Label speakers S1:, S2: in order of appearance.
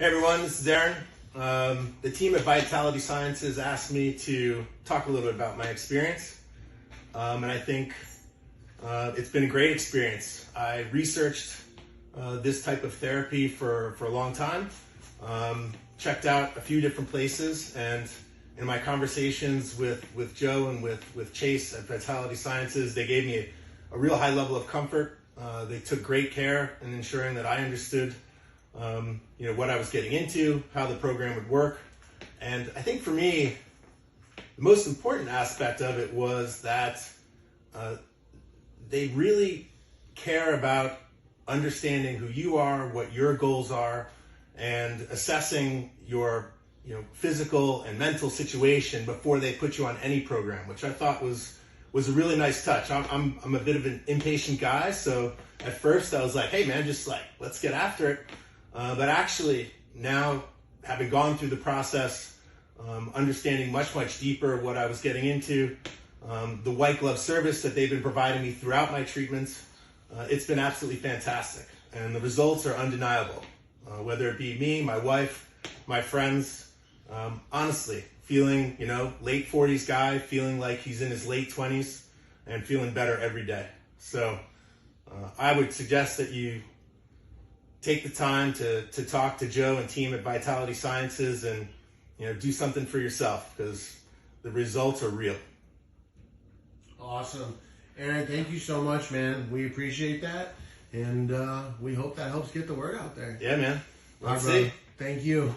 S1: Hey everyone, this is Aaron. The team at Vitality Sciences asked me to talk a little bit about my experience, and I think it's been a great experience. I researched this type of therapy for a long time, checked out a few different places, and in my conversations with Joe and with Chase at Vitality Sciences, they gave me a real high level of comfort. They took great care in ensuring that I understood what I was getting into, how the program would work. And I think for me, the most important aspect of it was that they really care about understanding who you are, what your goals are, and assessing your physical and mental situation before they put you on any program, which I thought was a really nice touch. I'm a bit of an impatient guy, so at first I was like, hey man, just let's get after it. But actually, now, having gone through the process, understanding much deeper what I was getting into, the white glove service that they've been providing me throughout my treatments, it's been absolutely fantastic. And the results are undeniable. Whether it be me, my wife, my friends, honestly, feeling, late 40s guy, feeling like he's in his late 20s, and feeling better every day. So I would suggest that you take the time to talk to Joe and team at Vitality Sciences and do something for yourself, because the results are real.
S2: Awesome. Aaron, thank you so much, man. We appreciate that, and we hope that helps get the word out there.
S1: Yeah, man.
S2: Let's
S1: see.
S2: Thank you.